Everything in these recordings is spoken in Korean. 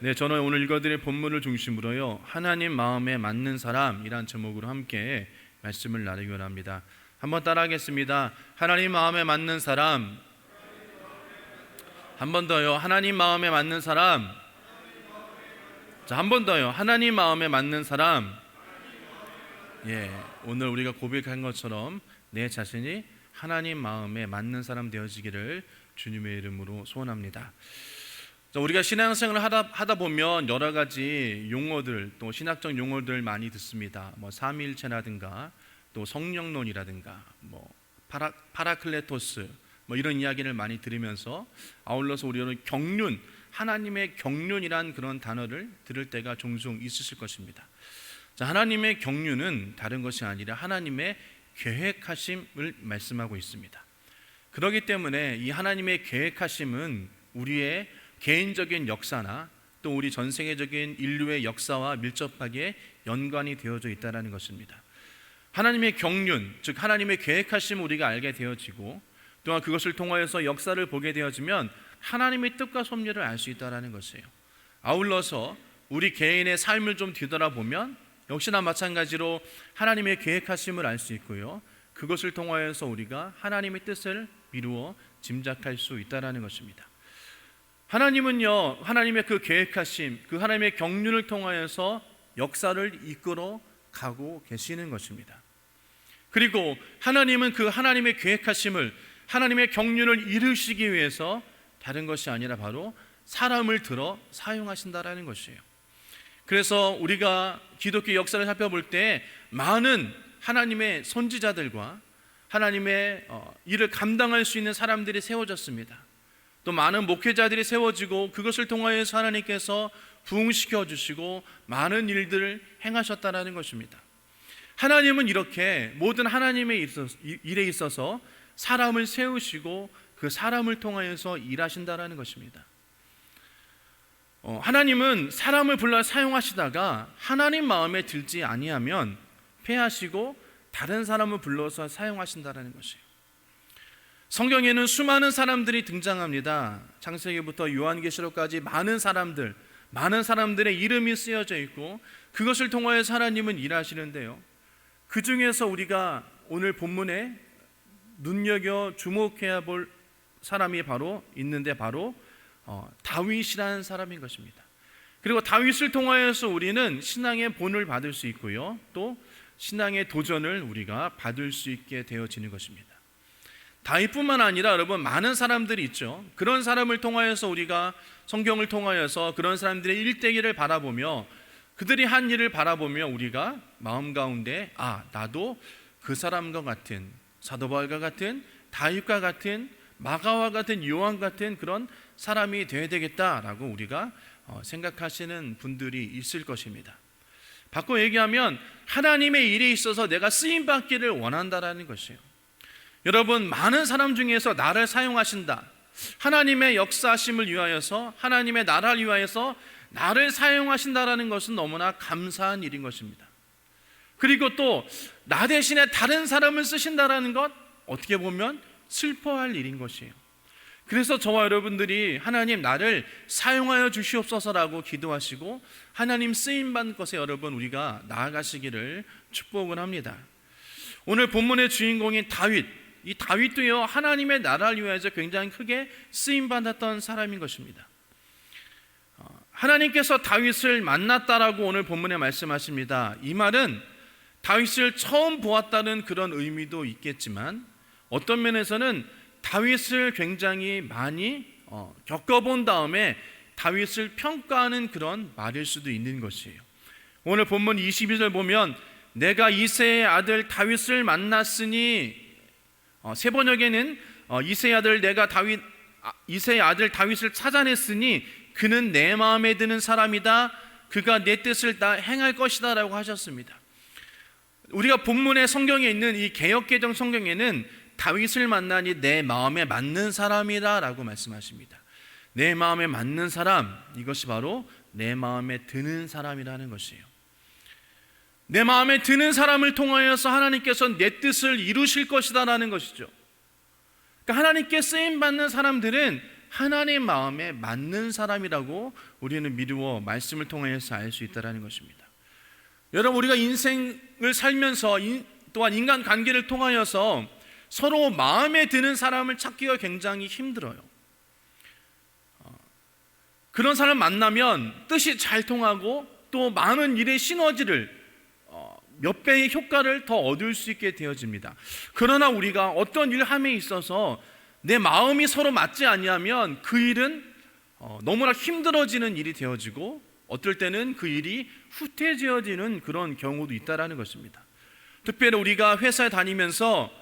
네, 저는 오늘 읽어드릴 본문을 중심으로요, 하나님 마음에 맞는 사람이란 제목으로 함께 말씀을 나누기 원합니다. 한번 따라하겠습니다. 하나님 마음에 맞는 사람. 한 번 더요. 하나님 마음에 맞는 사람. 자, 한 번 더요. 하나님 마음에 맞는 사람. 오늘 우리가 고백한 것처럼 내 자신이 하나님 마음에 맞는 사람 되어지기를 주님의 이름으로 소원합니다. 우리가 신앙생활을 하다 보면 여러 가지 용어들, 또 신학적 용어들 많이 듣습니다. 삼위일체라든가 또 성령론이라든가 파라클레토스 이런 이야기를 많이 들으면서 아울러서 우리는 경륜, 하나님의 경륜이란 그런 단어를 들을 때가 종종 있으실 것입니다. 자, 하나님의 경륜은 다른 것이 아니라 하나님의 계획하심을 말씀하고 있습니다. 그렇기 때문에 이 하나님의 계획하심은 우리의 개인적인 역사나 또 우리 전 세계적인 인류의 역사와 밀접하게 연관이 되어져 있다는 것입니다. 하나님의 경륜, 즉 하나님의 계획하심을 우리가 알게 되어지고 또한 그것을 통하여서 역사를 보게 되어지면 하나님의 뜻과 섭리를 알 수 있다는 것이에요. 아울러서 우리 개인의 삶을 좀 뒤돌아보면 역시나 마찬가지로 하나님의 계획하심을 알 수 있고요, 그것을 통하여서 우리가 하나님의 뜻을 미루어 짐작할 수 있다는 것입니다. 하나님은요, 하나님의 그 계획하심, 그 하나님의 경륜을 통하여서 역사를 이끌어 가고 계시는 것입니다. 그리고 하나님은 그 하나님의 계획하심을, 하나님의 경륜을 이루시기 위해서 다른 것이 아니라 바로 사람을 들어 사용하신다라는 것이에요. 그래서 우리가 기독교 역사를 살펴볼 때 많은 하나님의 선지자들과 하나님의 일을 감당할 수 있는 사람들이 세워졌습니다. 또 많은 목회자들이 세워지고 그것을 통하여서 하나님께서 부흥시켜 주시고 많은 일들을 행하셨다는 것입니다. 하나님은 이렇게 모든 하나님의 일에 있어서 사람을 세우시고 그 사람을 통하여서 일하신다는 것입니다. 하나님은 사람을 불러 사용하시다가 하나님 마음에 들지 아니하면 폐하시고 다른 사람을 불러서 사용하신다는 것이에요. 성경에는 수많은 사람들이 등장합니다. 창세기부터 요한계시록까지 많은 사람들의 이름이 쓰여져 있고 그것을 통하여서 하나님은 일하시는데요, 그 중에서 우리가 오늘 본문에 눈여겨 주목해야 볼 사람이 바로 있는데 바로 다윗이라는 사람인 것입니다. 그리고 다윗을 통하여서 우리는 신앙의 본을 받을 수 있고요, 또 신앙의 도전을 우리가 받을 수 있게 되어지는 것입니다. 다윗뿐만 아니라 여러분 많은 사람들이 있죠. 그런 사람을 통하여서 우리가 성경을 통하여서 그런 사람들의 일대기를 바라보며 그들이 한 일을 바라보며 우리가 마음 가운데 나도 그 사람과 같은, 사도 바울과 같은, 다윗과 같은, 마가와 같은, 요한 같은 그런 사람이 되어야 되겠다라고 우리가 생각하시는 분들이 있을 것입니다. 바꿔 얘기하면 하나님의 일에 있어서 내가 쓰임받기를 원한다라는 것이에요. 여러분, 많은 사람 중에서 나를 사용하신다, 하나님의 역사하심을 위하여서, 하나님의 나라를 위하여서 나를 사용하신다라는 것은 너무나 감사한 일인 것입니다. 그리고 또 나 대신에 다른 사람을 쓰신다라는 것, 어떻게 보면 슬퍼할 일인 것이에요. 그래서 저와 여러분들이 하나님 나를 사용하여 주시옵소서라고 기도하시고 하나님 쓰임받는 것에 여러분 우리가 나아가시기를 축복을 합니다. 오늘 본문의 주인공인 다윗, 이 다윗도요 하나님의 나라를 위해서 굉장히 크게 쓰임받았던 사람인 것입니다. 하나님께서 다윗을 만났다라고 오늘 본문에 말씀하십니다. 이 말은 다윗을 처음 보았다는 그런 의미도 있겠지만 어떤 면에서는 다윗을 굉장히 많이 겪어본 다음에 다윗을 평가하는 그런 말일 수도 있는 것이에요. 오늘 본문 22절 보면 내가 이새의 아들 다윗을 만났으니, 세 번역에는 이새의 아들 다윗을 찾아냈으니 그는 내 마음에 드는 사람이다, 그가 내 뜻을 다 행할 것이다 라고 하셨습니다. 우리가 본문의 성경에 있는 이 개역개정 성경에는 다윗을 만나니 내 마음에 맞는 사람이다 라고 말씀하십니다. 내 마음에 맞는 사람, 이것이 바로 내 마음에 드는 사람이라는 것이에요. 내 마음에 드는 사람을 통하여서 하나님께서 내 뜻을 이루실 것이다 라는 것이죠. 그러니까 하나님께 쓰임받는 사람들은 하나님 마음에 맞는 사람이라고 우리는 미루어 말씀을 통해서 알 수 있다는 것입니다. 여러분, 우리가 인생을 살면서 또한 인간관계를 통하여서 서로 마음에 드는 사람을 찾기가 굉장히 힘들어요. 그런 사람 만나면 뜻이 잘 통하고 또 많은 일의 시너지를 몇 배의 효과를 더 얻을 수 있게 되어집니다. 그러나 우리가 어떤 일함에 있어서 내 마음이 서로 맞지 아니하면 그 일은 너무나 힘들어지는 일이 되어지고 어떨 때는 그 일이 후퇴되어지는 그런 경우도 있다는 것입니다. 특별히 우리가 회사에 다니면서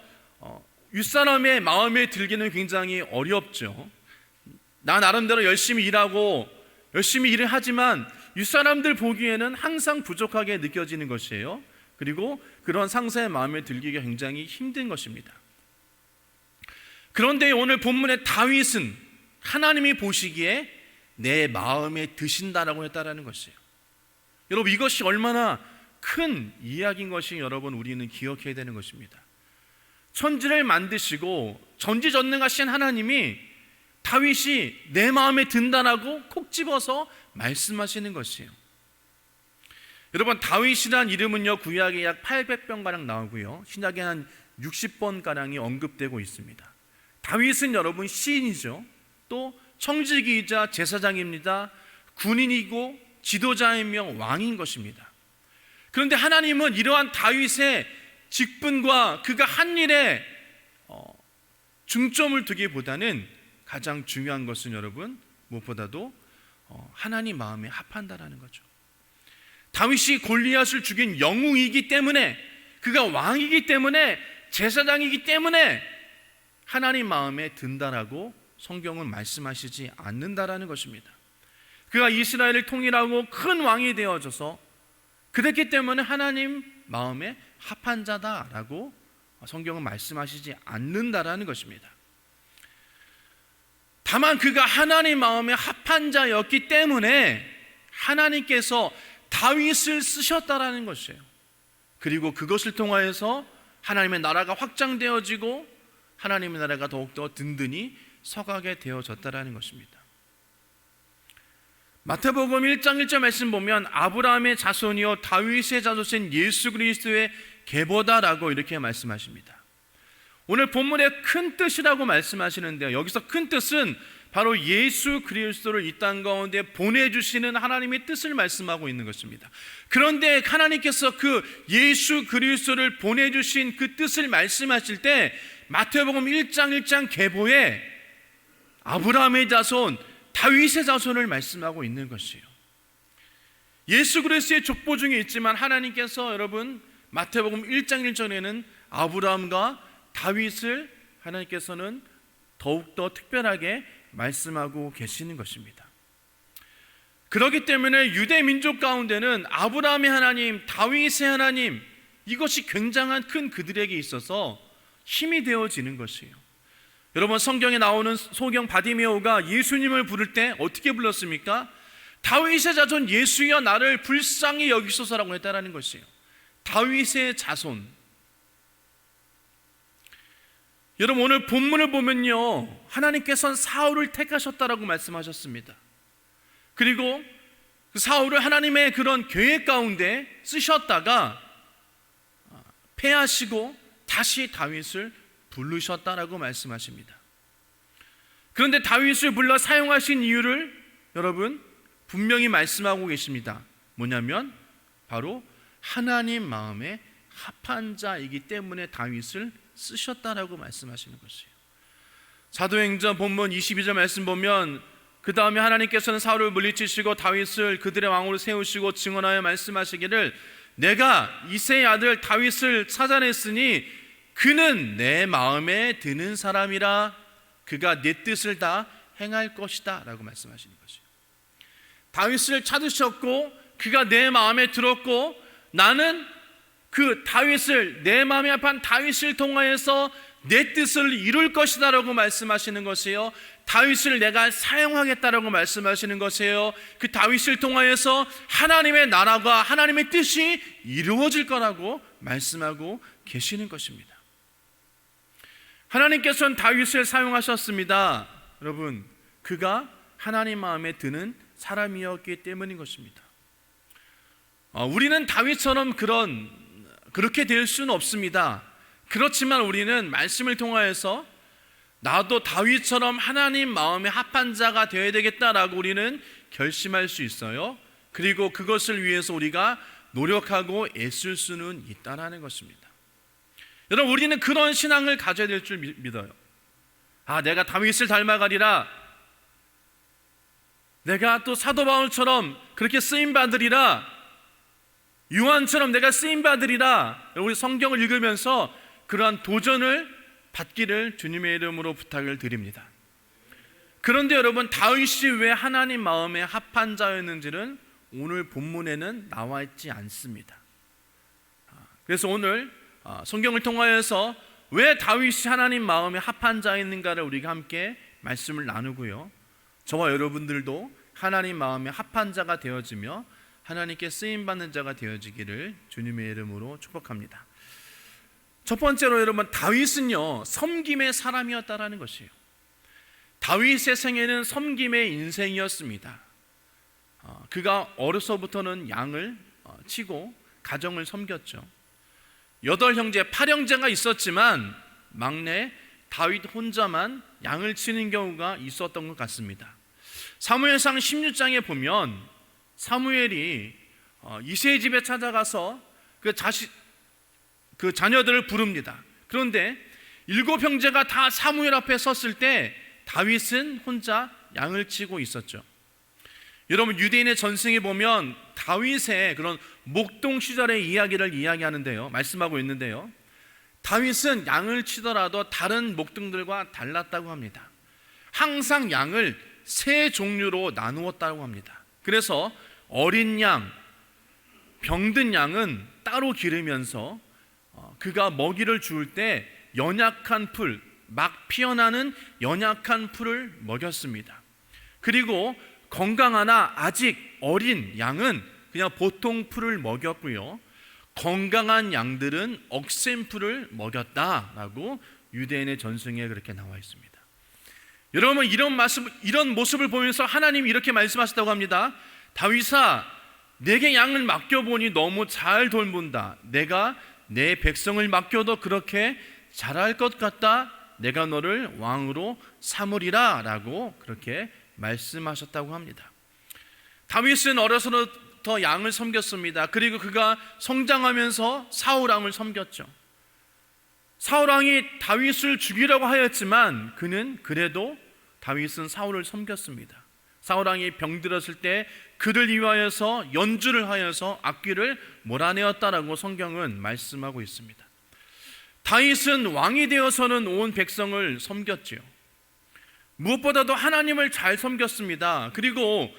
윗사람의 마음에 들기는 굉장히 어렵죠. 나 나름대로 열심히 일하고 열심히 일을 하지만 윗사람들 보기에는 항상 부족하게 느껴지는 것이에요. 그리고 그런 상사의 마음에 들기가 굉장히 힘든 것입니다. 그런데 오늘 본문의 다윗은 하나님이 보시기에 내 마음에 드신다라고 했다라는 것이에요. 여러분, 이것이 얼마나 큰 이야기인 것이 여러분 우리는 기억해야 되는 것입니다. 천지를 만드시고 전지전능하신 하나님이 다윗이 내 마음에 든다라고 콕 집어서 말씀하시는 것이에요. 여러분, 다윗이란 이름은요 구약에 약 800번가량 나오고요 신약에 한 60번가량이 언급되고 있습니다. 다윗은 여러분 시인이죠. 또 청지기이자 제사장입니다. 군인이고 지도자이며 왕인 것입니다. 그런데 하나님은 이러한 다윗의 직분과 그가 한 일에 중점을 두기보다는 가장 중요한 것은 여러분 무엇보다도 하나님 마음에 합한다라는 거죠. 다윗이 골리앗을 죽인 영웅이기 때문에, 그가 왕이기 때문에, 제사장이기 때문에 하나님 마음에 든다라고 성경은 말씀하시지 않는다라는 것입니다. 그가 이스라엘을 통일하고 큰 왕이 되어져서 그랬기 때문에 하나님 마음에 합한 자다라고 성경은 말씀하시지 않는다라는 것입니다. 다만 그가 하나님 마음에 합한 자였기 때문에 하나님께서 다윗을 쓰셨다라는 것이에요. 그리고 그것을 통하여서 하나님의 나라가 확장되어지고 하나님의 나라가 더욱더 든든히 서가게 되어졌다라는 것입니다. 마태복음 1장 1절 말씀 보면 아브라함의 자손이요 다윗의 자손인 예수 그리스도의 계보다라고 이렇게 말씀하십니다. 오늘 본문의 큰 뜻이라고 말씀하시는데요, 여기서 큰 뜻은 바로 예수 그리스도를 이 땅 가운데 보내주시는 하나님의 뜻을 말씀하고 있는 것입니다. 그런데 하나님께서 그 예수 그리스도를 보내주신 그 뜻을 말씀하실 때 마태복음 1장 1장 계보에 아브라함의 자손 다윗의 자손을 말씀하고 있는 것이에요. 예수 그리스도의 족보 중에 있지만 하나님께서 여러분 마태복음 1장 1절에는 아브라함과 다윗을 하나님께서는 더욱더 특별하게 말씀하고 계시는 것입니다. 그렇기 때문에 유대 민족 가운데는 아브라함의 하나님, 다윗의 하나님, 이것이 굉장한 큰 그들에게 있어서 힘이 되어지는 것이에요. 여러분, 성경에 나오는 소경 바디메오가 예수님을 부를 때 어떻게 불렀습니까? 다윗의 자손 예수여 나를 불쌍히 여기소서라고 했다라는 것이에요. 다윗의 자손. 여러분, 오늘 본문을 보면요 하나님께서는 사울을 택하셨다라고 말씀하셨습니다. 그리고 그 사울을 하나님의 그런 계획 가운데 쓰셨다가 패하시고 다시 다윗을 부르셨다라고 말씀하십니다. 그런데 다윗을 불러 사용하신 이유를 여러분 분명히 말씀하고 계십니다. 뭐냐면 바로 하나님 마음에 합한 자이기 때문에 다윗을 쓰셨다라고 말씀하시는 것이에요. 사도행전 본문 22절 말씀 보면 그 다음에 하나님께서는 사울을 물리치시고 다윗을 그들의 왕으로 세우시고 증언하여 말씀하시기를 내가 이새의 아들 다윗을 찾아냈으니 그는 내 마음에 드는 사람이라 그가 내 뜻을 다 행할 것이다 라고 말씀하시는 것이에요. 다윗을 찾으셨고 그가 내 마음에 들었고 나는 그 다윗을 내 마음에 합한 다윗을 통하여서 내 뜻을 이룰 것이다 라고 말씀하시는 것이에요. 다윗을 내가 사용하겠다라고 말씀하시는 것이에요. 그 다윗을 통하여서 하나님의 나라가 하나님의 뜻이 이루어질 거라고 말씀하고 계시는 것입니다. 하나님께서는 다윗을 사용하셨습니다. 여러분, 그가 하나님 마음에 드는 사람이었기 때문인 것입니다. 우리는 다윗처럼 그렇게 될 수는 없습니다. 그렇지만 우리는 말씀을 통하여서 나도 다윗처럼 하나님 마음에 합한 자가 되어야 되겠다라고 우리는 결심할 수 있어요. 그리고 그것을 위해서 우리가 노력하고 애쓸 수는 있다라는 것입니다. 여러분, 우리는 그런 신앙을 가져야 될 줄 믿어요. 내가 다윗을 닮아가리라, 내가 또 사도 바울처럼 그렇게 쓰임받으리라, 요한처럼 내가 쓰임받으리라. 우리 성경을 읽으면서 그러한 도전을 받기를 주님의 이름으로 부탁을 드립니다. 그런데 여러분, 다윗이 왜 하나님 마음에 합한 자였는지는 오늘 본문에는 나와 있지 않습니다. 그래서 오늘 성경을 통하여서 왜 다윗이 하나님 마음에 합한 자였는가를 우리가 함께 말씀을 나누고요, 저와 여러분들도 하나님 마음에 합한 자가 되어지며 하나님께 쓰임받는 자가 되어지기를 주님의 이름으로 축복합니다. 첫 번째로 여러분, 다윗은요 섬김의 사람이었다라는 것이에요. 다윗의 생애는 섬김의 인생이었습니다. 그가 어려서부터는 양을 치고 가정을 섬겼죠. 8형제, 8형제가 있었지만 막내 다윗 혼자만 양을 치는 경우가 있었던 것 같습니다. 사무엘상 16장에 보면 사무엘이 이새의 집에 찾아가서 그 자녀들을 부릅니다. 그런데 7형제가 다 사무엘 앞에 섰을 때 다윗은 혼자 양을 치고 있었죠. 여러분, 유대인의 전승에 보면 다윗의 그런 목동 시절의 이야기를 이야기하는데요, 말씀하고 있는데요, 다윗은 양을 치더라도 다른 목동들과 달랐다고 합니다. 항상 양을 3종류로 나누었다고 합니다. 그래서 어린 양, 병든 양은 따로 기르면서 그가 먹이를 주울 때 연약한 풀, 막 피어나는 연약한 풀을 먹였습니다. 그리고 건강하나 아직 어린 양은 그냥 보통 풀을 먹였고요, 건강한 양들은 억센 풀을 먹였다라고 유대인의 전승에 그렇게 나와 있습니다. 여러분, 이런 모습을 보면서 하나님이 이렇게 말씀하셨다고 합니다. 다윗아, 내게 양을 맡겨보니 너무 잘 돌본다. 내가 내 백성을 맡겨도 그렇게 잘할 것 같다. 내가 너를 왕으로 삼으리라 라고 그렇게 말씀하셨다고 합니다. 다윗은 어려서부터 양을 섬겼습니다. 그리고 그가 성장하면서 사울왕을 섬겼죠. 사울왕이 다윗을 죽이려고 하였지만 그는 그래도 다윗은 사울을 섬겼습니다. 사울왕이 병들었을 때 그를 위하여서 연주를 하여서 악귀를 몰아내었다라고 성경은 말씀하고 있습니다. 다윗은 왕이 되어서는 온 백성을 섬겼지요. 무엇보다도 하나님을 잘 섬겼습니다. 그리고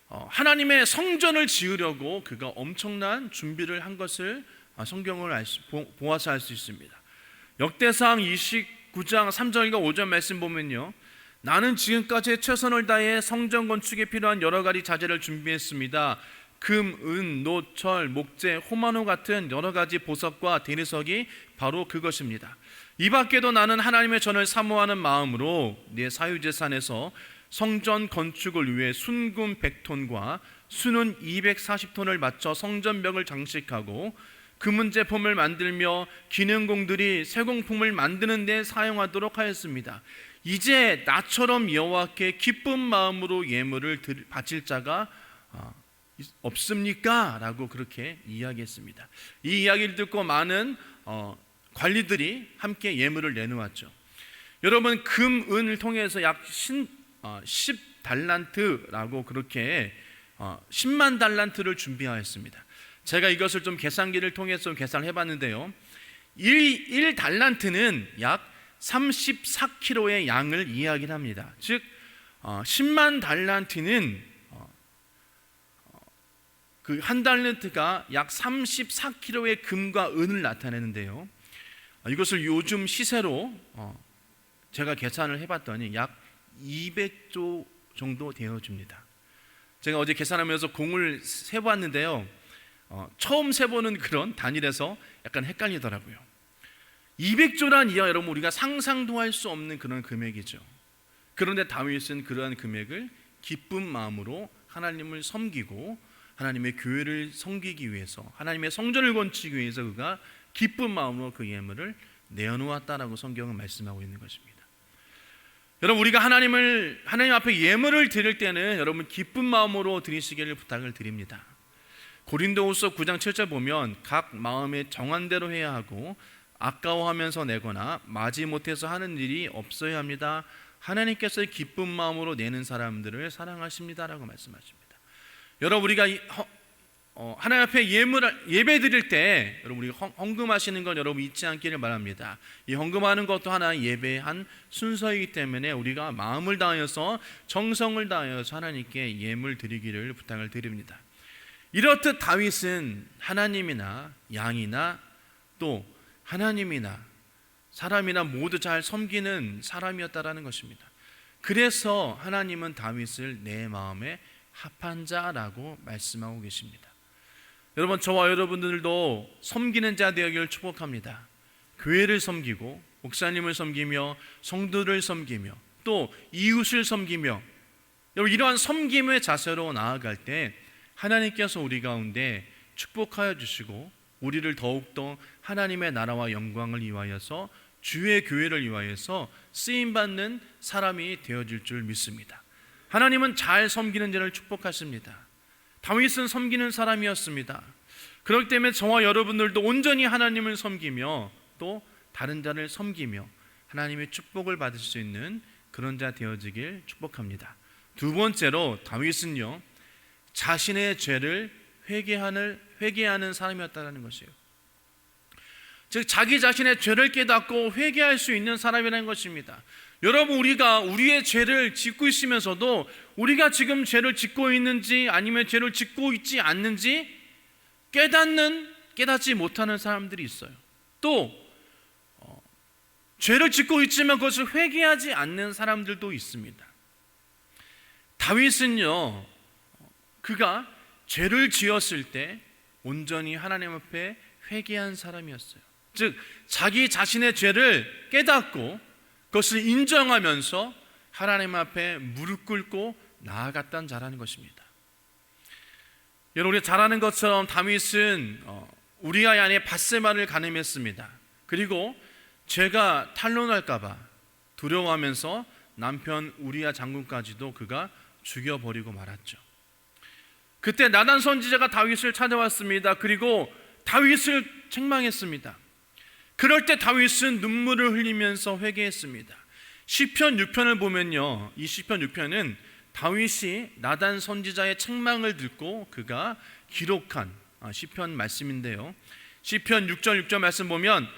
하나님의 성전을 지으려고 그가 엄청난 준비를 한 것을 성경을 보아서 알 수 있습니다. 역대상 29장 3절과 5절 말씀 보면요, 나는 지금까지 최선을 다해 성전 건축에 필요한 여러 가지 자재를 준비했습니다. 금, 은, 노, 철, 목재, 호마노 같은 여러 가지 보석과 대리석이 바로 그것입니다. 이 밖에도 나는 하나님의 전을 사모하는 마음으로 네 사유재산에서 성전 건축을 위해 순금 100톤과 순은 240톤을 맞춰 성전벽을 장식하고 금은 제품을 만들며 기능공들이 세공품을 만드는 데 사용하도록 하였습니다. 이제 나처럼 여호와께 기쁜 마음으로 예물을 바칠 자가 없습니까? 라고 그렇게 이야기했습니다. 이 이야기를 듣고 많은 관리들이 함께 예물을 내놓았죠. 여러분, 금, 은을 통해서 약 10달란트라고 그렇게 10만 달란트를 준비하였습니다. 제가 이것을 좀 계산기를 통해서 계산을 해봤는데요, 1달란트는 약 34kg의 양을 이야기합니다. 즉 10만 달란트는 그 한 달란트가 약 34kg의 금과 은을 나타내는데요, 이것을 요즘 시세로 제가 계산을 해봤더니 약 200조 정도 되어집니다. 제가 어제 계산하면서 공을 세봤는데요, 처음 세보는 그런 단일에서 약간 헷갈리더라고요. 200조란 이야 여러분, 우리가 상상도 할 수 없는 그런 금액이죠. 그런데 다윗은 그러한 금액을 기쁜 마음으로 하나님을 섬기고 하나님의 교회를 섬기기 위해서, 하나님의 성전을 건축하기 위해서 그가 기쁜 마음으로 그 예물을 내어놓았다라고 성경은 말씀하고 있는 것입니다. 여러분, 우리가 하나님 앞에 예물을 드릴 때는 여러분 기쁜 마음으로 드리시기를 부탁을 드립니다. 고린도후서 9장 7절 보면 각 마음에 정한 대로 해야 하고 아까워하면서 내거나 마지못해서 하는 일이 없어야 합니다. 하나님께서 기쁜 마음으로 내는 사람들을 사랑하십니다라고 말씀하십니다. 여러분, 우리가 하나님 앞에 예배 드릴 때 여러분 우리가 헌금하시는 건 여러분 잊지 않기를 바랍니다. 이 헌금하는 것도 하나의 예배의 한 순서이기 때문에 우리가 마음을 다하여서 정성을 다하여서 하나님께 예물 드리기를 부탁을 드립니다. 이렇듯 다윗은 하나님이나 양이나 또 하나님이나 사람이나 모두 잘 섬기는 사람이었다라는 것입니다. 그래서 하나님은 다윗을 내 마음에 합한 자라고 말씀하고 계십니다. 여러분, 저와 여러분들도 섬기는 자 되기를 축복합니다. 교회를 섬기고 목사님을 섬기며 성도를 섬기며 또 이웃을 섬기며 여러분 이러한 섬김의 자세로 나아갈 때 하나님께서 우리 가운데 축복하여 주시고 우리를 더욱더 하나님의 나라와 영광을 위하여서 주의 교회를 위하여서 쓰임받는 사람이 되어질 줄 믿습니다. 하나님은 잘 섬기는 자를 축복하십니다. 다윗은 섬기는 사람이었습니다. 그렇기 때문에 저와 여러분들도 온전히 하나님을 섬기며 또 다른 자를 섬기며 하나님의 축복을 받을 수 있는 그런 자 되어지길 축복합니다. 두 번째로 다윗은요 자신의 죄를 회개하는 사람이었다는 것이에요. 즉 자기 자신의 죄를 깨닫고 회개할 수 있는 사람이라는 것입니다. 여러분, 우리가 우리의 죄를 짓고 있으면서도 우리가 지금 죄를 짓고 있는지 아니면 죄를 짓고 있지 않는지 깨닫지 못하는 사람들이 있어요. 또 죄를 짓고 있지만 그것을 회개하지 않는 사람들도 있습니다. 다윗은요 그가 죄를 지었을 때 온전히 하나님 앞에 회개한 사람이었어요. 즉 자기 자신의 죄를 깨닫고 그것을 인정하면서 하나님 앞에 무릎 꿇고 나아갔던 자라는 것입니다. 여러분, 우리가 잘 아는 것처럼 다윗은 우리아의 아내 밧세바를 간음했습니다. 그리고 죄가 탄로날까 봐 두려워하면서 남편 우리아 장군까지도 그가 죽여버리고 말았죠. 그때 나단 선지자가 다윗을 찾아왔습니다. 그리고 다윗을 책망했습니다. 그럴 때 다윗은 눈물을 흘리면서 회개했습니다. 시편 6편을 보면요, 이 시편 6편은 다윗이 나단 선지자의 책망을 듣고 그가 기록한 시편 말씀인데요, 시편 6절 6절 말씀 보면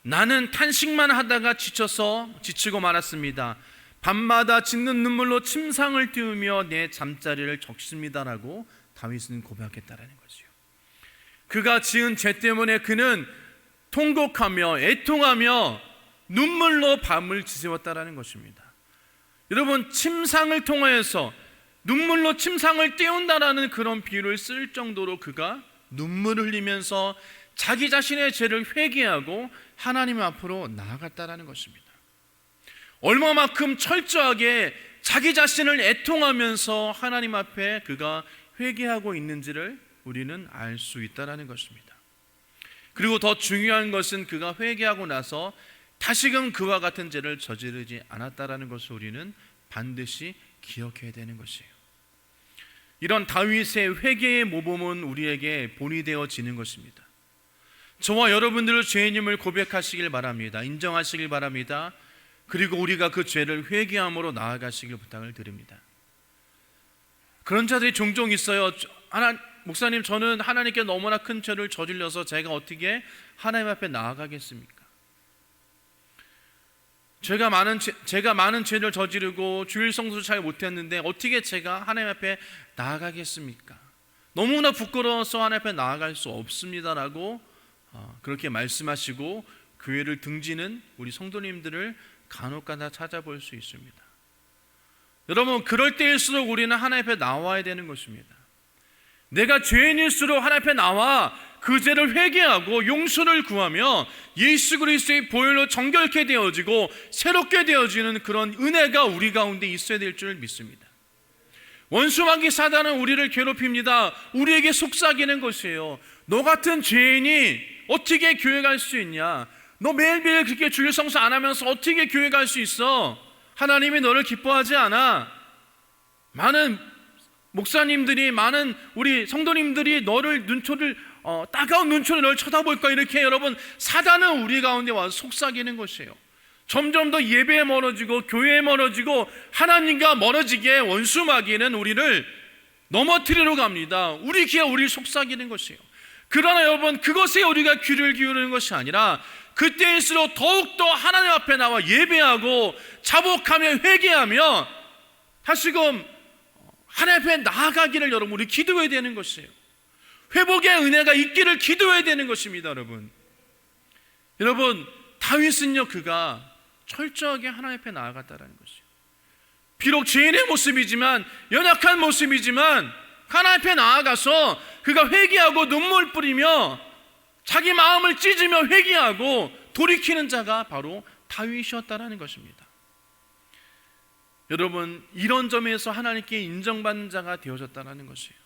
나는 탄식만 하다가 지치고 말았습니다. 밤마다 짖는 눈물로 침상을 띄우며 내 잠자리를 적십니다라고 다윗은 고백했다라는 거죠. 그가 지은 죄 때문에 그는 통곡하며 애통하며 눈물로 밤을 지새웠다라는 것입니다. 여러분, 침상을 통하여서 눈물로 침상을 띄운다라는 그런 비유를 쓸 정도로 그가 눈물을 흘리면서 자기 자신의 죄를 회개하고 하나님 앞으로 나아갔다라는 것입니다. 얼마만큼 철저하게 자기 자신을 애통하면서 하나님 앞에 그가 회개하고 있는지를 우리는 알 수 있다라는 것입니다. 그리고 더 중요한 것은 그가 회개하고 나서 다시금 그와 같은 죄를 저지르지 않았다라는 것을 우리는 반드시 기억해야 되는 것이에요. 이런 다윗의 회개의 모범은 우리에게 본이 되어지는 것입니다. 저와 여러분들은 죄인임을 고백하시길 바랍니다. 인정하시길 바랍니다. 그리고 우리가 그 죄를 회개함으로 나아가시길 부탁을 드립니다. 그런 자들이 종종 있어요. 목사님, 저는 하나님께 너무나 큰 죄를 저질러서 제가 어떻게 하나님 앞에 나아가겠습니까? 제가 많은 죄를 저지르고 주일 성수를 잘 못했는데 어떻게 제가 하나님 앞에 나아가겠습니까? 너무나 부끄러워서 하나님 앞에 나아갈 수 없습니다라고 그렇게 말씀하시고 교회를 등지는 우리 성도님들을 간혹가다 찾아볼 수 있습니다. 여러분, 그럴 때일수록 우리는 하나님 앞에 나와야 되는 것입니다. 내가 죄인일수록 하나님 앞에 나와 그 죄를 회개하고 용서를 구하며 예수 그리스도의 보혈로 정결케 되어지고 새롭게 되어지는 그런 은혜가 우리 가운데 있어야 될 줄 믿습니다. 원수마귀 사단은 우리를 괴롭힙니다. 우리에게 속삭이는 것이에요. 너 같은 죄인이 어떻게 교회 갈 수 있냐? 너 매일매일 그렇게 주일 성수 안 하면서 어떻게 교회 갈 수 있어? 하나님이 너를 기뻐하지 않아. 많은 목사님들이, 많은 우리 성도님들이 너를 따가운 눈초리 너를 쳐다볼까? 이렇게 여러분, 사단은 우리 가운데 와서 속삭이는 것이에요. 점점 더 예배에 멀어지고 교회에 멀어지고 하나님과 멀어지게 원수마귀는 우리를 넘어뜨리러 갑니다. 우리 귀에 우리를 속삭이는 것이에요. 그러나 여러분, 그것에 우리가 귀를 기울이는 것이 아니라 그때일수록 더욱더 하나님 앞에 나와 예배하고 자복하며 회개하며 다시금 하나님 앞에 나아가기를 여러분, 우리 기도해야 되는 것이에요. 회복의 은혜가 있기를 기도해야 되는 것입니다. 여러분, 다윗은요, 그가 철저하게 하나님 앞에 나아갔다는 것이에요. 비록 죄인의 모습이지만, 연약한 모습이지만 하나님 앞에 나아가서 그가 회개하고 눈물 뿌리며 자기 마음을 찢으며 회개하고 돌이키는 자가 바로 다윗이었다라는 것입니다. 여러분, 이런 점에서 하나님께 인정받는 자가 되어졌다는 것이에요.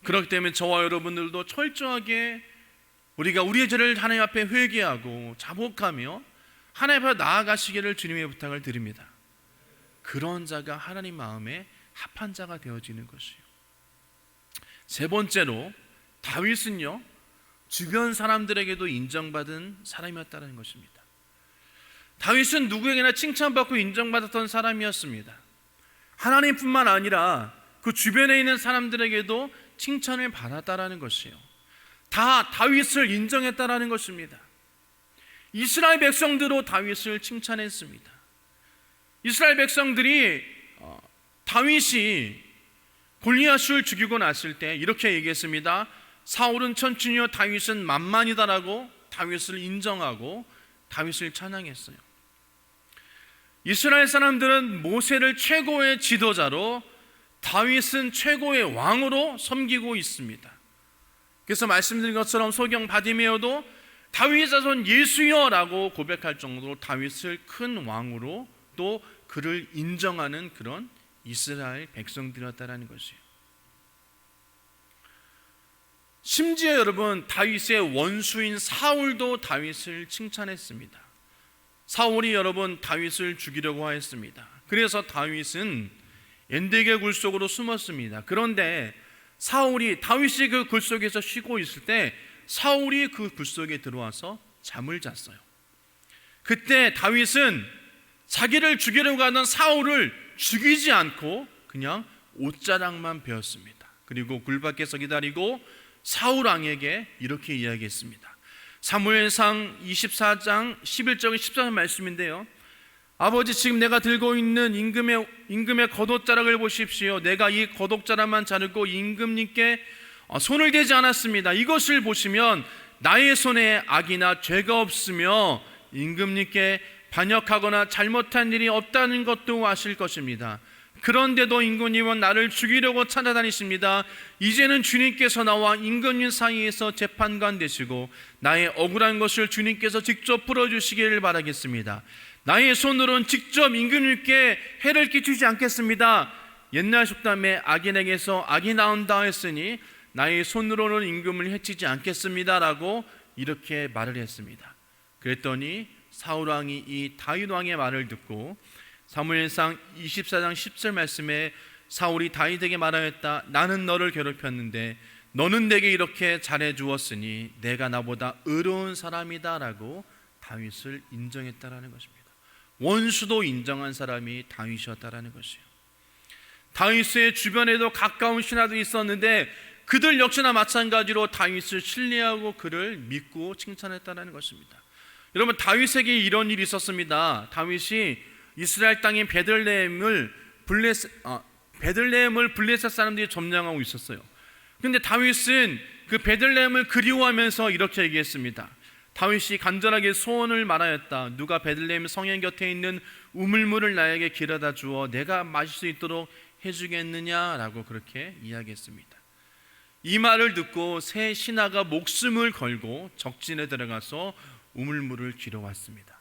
그렇기 때문에 저와 여러분들도 철저하게 우리가 우리의 죄를 하나님 앞에 회개하고 자복하며 하나님 앞에 나아가시기를 주님의 부탁을 드립니다. 그런 자가 하나님 마음에 합한 자가 되어지는 것이에요. 세 번째로, 다윗은요, 주변 사람들에게도 인정받은 사람이었다는 것입니다. 다윗은 누구에게나 칭찬받고 인정받았던 사람이었습니다. 하나님뿐만 아니라 그 주변에 있는 사람들에게도 칭찬을 받았다라는 것이에요. 다 다윗을 인정했다라는 것입니다. 이스라엘 백성들도 다윗을 칭찬했습니다. 이스라엘 백성들이 다윗이 골리앗을 죽이고 났을 때 이렇게 얘기했습니다. 사울은 천춘이요 다윗은 만만이다라고 다윗을 인정하고 다윗을 찬양했어요. 이스라엘 사람들은 모세를 최고의 지도자로, 다윗은 최고의 왕으로 섬기고 있습니다. 그래서 말씀드린 것처럼 소경 바디메어도 다윗 자손 예수여라고 고백할 정도로 다윗을 큰 왕으로 또 그를 인정하는 그런 이스라엘 백성들이었다라는 것이에요. 심지어 여러분, 다윗의 원수인 사울도 다윗을 칭찬했습니다. 사울이 여러분 다윗을 죽이려고 하였습니다. 그래서 다윗은 엔데게 굴 속으로 숨었습니다. 그런데 다윗이 그 굴 속에서 쉬고 있을 때 사울이 그 굴 속에 들어와서 잠을 잤어요. 그때 다윗은 자기를 죽이려고 하던 사울을 죽이지 않고 그냥 옷자락만 베었습니다. 그리고 굴 밖에서 기다리고 사울 왕에게 이렇게 이야기했습니다. 사무엘상 24장 11절 14절 말씀인데요. 아버지, 지금 내가 들고 있는 임금의 겉옷자락을 보십시오. 내가 이 겉옷자락만 자르고 임금님께 손을 대지 않았습니다. 이것을 보시면 나의 손에 악이나 죄가 없으며 임금님께 반역하거나 잘못한 일이 없다는 것도 아실 것입니다. 그런데도 임금님은 나를 죽이려고 찾아다니십니다. 이제는 주님께서 나와 임금님 사이에서 재판관 되시고 나의 억울한 것을 주님께서 직접 풀어주시기를 바라겠습니다. 나의 손으로는 직접 임금님께 해를 끼치지 않겠습니다. 옛날 속담에 악인에게서 악이 나온다 했으니 나의 손으로는 임금을 해치지 않겠습니다 라고 이렇게 말을 했습니다. 그랬더니 사울왕이 이 다윗왕의 말을 듣고 사무엘상 24장 10절 말씀에 사울이 다윗에게 말하였다. 나는 너를 괴롭혔는데 너는 내게 이렇게 잘해주었으니 내가 나보다 의로운 사람이다 라고 다윗을 인정했다라는 것입니다. 원수도 인정한 사람이 다윗이었다라는 것이에요. 다윗의 주변에도 가까운 신하들이 있었는데 그들 역시나 마찬가지로 다윗을 신뢰하고 그를 믿고 칭찬했다는 것입니다. 여러분, 다윗에게 이런 일이 있었습니다. 다윗이 이스라엘 땅인 베들레헴을 블레셋 사람들이 점령하고 있었어요. 그런데 다윗은 그 베들레헴을 그리워하면서 이렇게 얘기했습니다. 다윗이 간절하게 소원을 말하였다. 누가 베들레헴 성현 곁에 있는 우물물을 나에게 길어다 주어 내가 마실 수 있도록 해주겠느냐라고 그렇게 이야기했습니다. 이 말을 듣고 세 신하가 목숨을 걸고 적진에 들어가서 우물물을 길어왔습니다.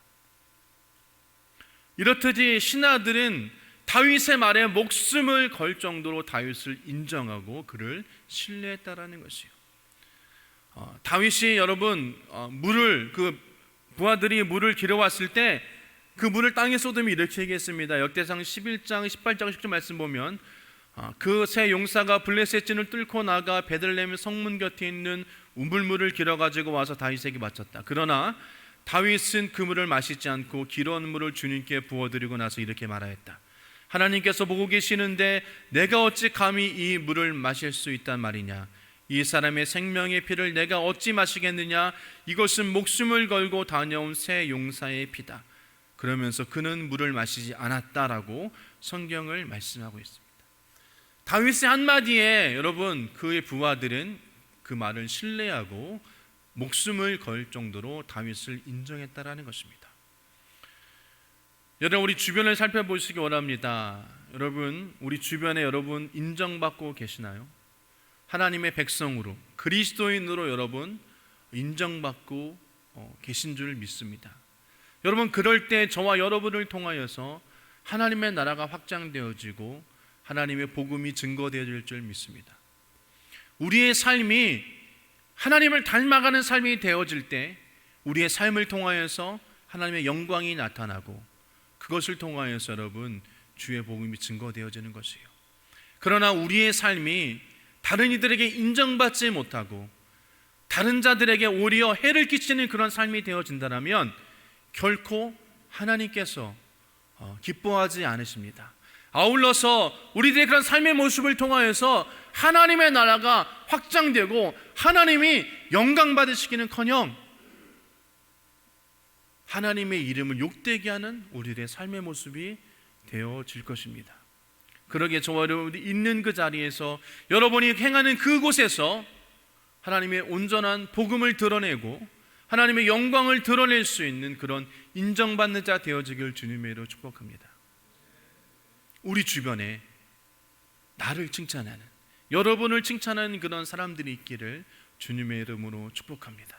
이렇듯이 신하들은 다윗의 말에 목숨을 걸 정도로 다윗을 인정하고 그를 신뢰했다라는 것이요. 다윗이 여러분 부하들이 물을 길어왔을 때 그 물을 땅에 쏟으면 이렇게 얘기했습니다. 역대상 11장 18장 10절 말씀 보면 그 세 용사가 블레셋진을 뚫고 나가 베들레헴 성문 곁에 있는 우물물을 길어가지고 와서 다윗에게 바쳤다. 그러나 다윗은 그 물을 마시지 않고 길어온 물을 주님께 부어드리고 나서 이렇게 말하였다. 하나님께서 보고 계시는데 내가 어찌 감히 이 물을 마실 수 있단 말이냐. 이 사람의 생명의 피를 내가 어찌 마시겠느냐. 이것은 목숨을 걸고 다녀온 세 용사의 피다. 그러면서 그는 물을 마시지 않았다라고 성경을 말씀하고 있습니다. 다윗의 한마디에 여러분 그의 부하들은 그 말을 신뢰하고 목숨을 걸 정도로 다윗을 인정했다라는 것입니다. 여러분, 우리 주변을 살펴보시기 원합니다. 여러분, 우리 주변에 여러분 인정받고 계시나요? 하나님의 백성으로, 그리스도인으로 여러분 인정받고 계신 줄 믿습니다. 여러분, 그럴 때 저와 여러분을 통하여서 하나님의 나라가 확장되어지고 하나님의 복음이 증거되어질 줄 믿습니다. 우리의 삶이 하나님을 닮아가는 삶이 되어질 때 우리의 삶을 통하여서 하나님의 영광이 나타나고 그것을 통하여서 여러분 주의 복음이 증거되어지는 것이에요. 그러나 우리의 삶이 다른 이들에게 인정받지 못하고 다른 자들에게 오히려 해를 끼치는 그런 삶이 되어진다면 결코 하나님께서 기뻐하지 않으십니다. 아울러서 우리들의 그런 삶의 모습을 통하여서 하나님의 나라가 확장되고 하나님이 영광 받으시기는커녕 하나님의 이름을 욕되게 하는 우리들의 삶의 모습이 되어질 것입니다. 그러기에 저와 여러분이 있는 그 자리에서 여러분이 행하는 그곳에서 하나님의 온전한 복음을 드러내고 하나님의 영광을 드러낼 수 있는 그런 인정받는 자 되어지길 주님의 이름으로 축복합니다. 우리 주변에 나를 칭찬하는, 여러분을 칭찬하는 그런 사람들이 있기를 주님의 이름으로 축복합니다.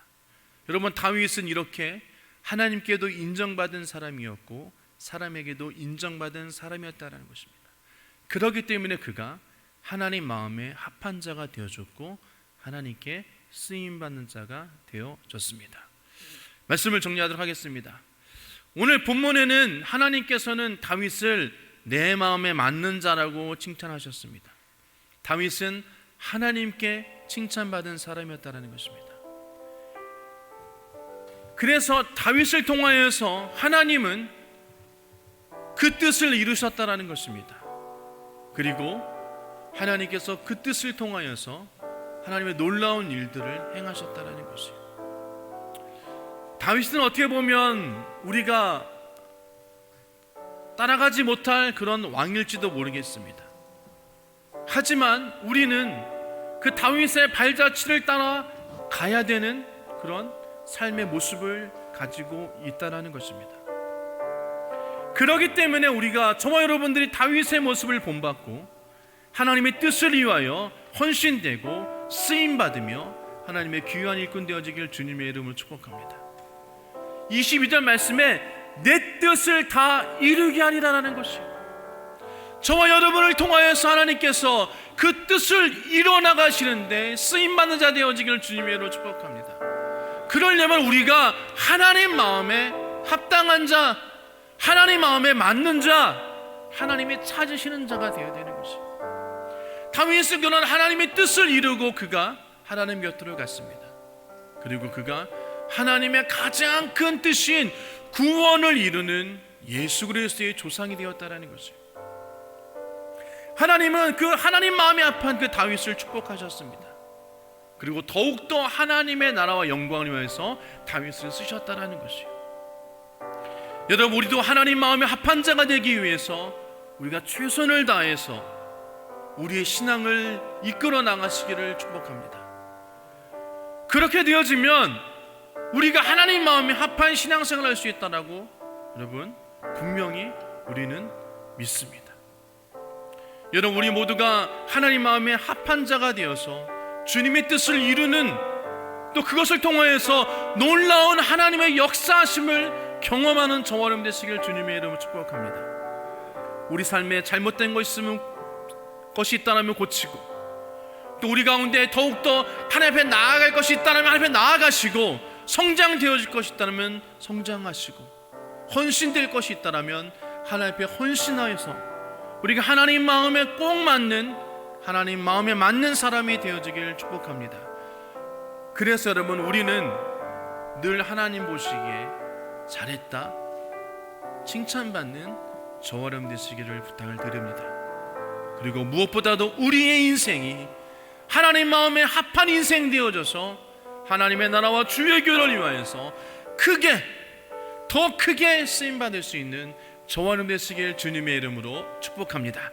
여러분, 다윗은 이렇게 하나님께도 인정받은 사람이었고 사람에게도 인정받은 사람이었다는 것입니다. 그렇기 때문에 그가 하나님 마음에 합한 자가 되어졌고 하나님께 쓰임받는 자가 되어졌습니다. 말씀을 정리하도록 하겠습니다. 오늘 본문에는 하나님께서는 다윗을 내 마음에 맞는 자라고 칭찬하셨습니다. 다윗은 하나님께 칭찬받은 사람이었다는 것입니다. 그래서 다윗을 통하여서 하나님은 그 뜻을 이루셨다는 것입니다. 그리고 하나님께서 그 뜻을 통하여서 하나님의 놀라운 일들을 행하셨다는 것이에요. 다윗은 어떻게 보면 우리가 따라가지 못할 그런 왕일지도 모르겠습니다. 하지만 우리는 그 다윗의 발자취를 따라 가야 되는 그런 삶의 모습을 가지고 있다는 것입니다. 그렇기 때문에 우리가 저와 여러분들이 다윗의 모습을 본받고 하나님의 뜻을 위하여 헌신되고 쓰임받으며 하나님의 귀한 일꾼 되어지길 주님의 이름으로 축복합니다. 22절 말씀에 내 뜻을 다 이루게 하리라는 것이에요. 저와 여러분을 통하여서 하나님께서 그 뜻을 이뤄나가시는데 쓰임받는 자 되어지기를 주님의 이름으로 축복합니다. 그러려면 우리가 하나님 마음에 합당한 자, 하나님 마음에 맞는 자, 하나님이 찾으시는 자가 되어야 되는 것이에요. 다윗은 그런 하나님의 뜻을 이루고 그가 하나님 곁으로 갔습니다. 그리고 그가 하나님의 가장 큰 뜻인 구원을 이루는 예수 그리스도의 조상이 되었다라는 것이에요. 하나님은 그 하나님 마음에 합한 그 다윗을 축복하셨습니다. 그리고 더욱더 하나님의 나라와 영광을 위해서 다윗을 쓰셨다라는 것이에요. 여러분, 우리도 하나님 마음에 합한 자가 되기 위해서 우리가 최선을 다해서 우리의 신앙을 이끌어 나가시기를 축복합니다. 그렇게 되어지면 우리가 하나님 마음에 합한 신앙생활을 할 수 있다라고 여러분 분명히 우리는 믿습니다. 여러분, 우리 모두가 하나님 마음에 합한 자가 되어서 주님의 뜻을 이루는, 또 그것을 통하여서 놀라운 하나님의 역사하심을 경험하는 저와 여러분 되시길 주님의 이름으로 축복합니다. 우리 삶에 잘못된 것이 있다면 고치고, 또 우리 가운데 더욱더 하나님 앞에 나아갈 것이 있다면 하나님 앞에 나아가시고, 성장되어질 것이 있다면 성장하시고, 헌신될 것이 있다면 하나님 앞에 헌신하여서 우리가 하나님 마음에 꼭 맞는, 하나님 마음에 맞는 사람이 되어지길 축복합니다. 그래서 여러분, 우리는 늘 하나님 보시기에 잘했다, 칭찬받는 저와 여러분 되시기를 부탁을 드립니다. 그리고 무엇보다도 우리의 인생이 하나님 마음에 합한 인생 되어져서 하나님의 나라와 주의 교회를 위하여서 더 크게 쓰임받을 수 있는 저와 여러분 되시길 주님의 이름으로 축복합니다.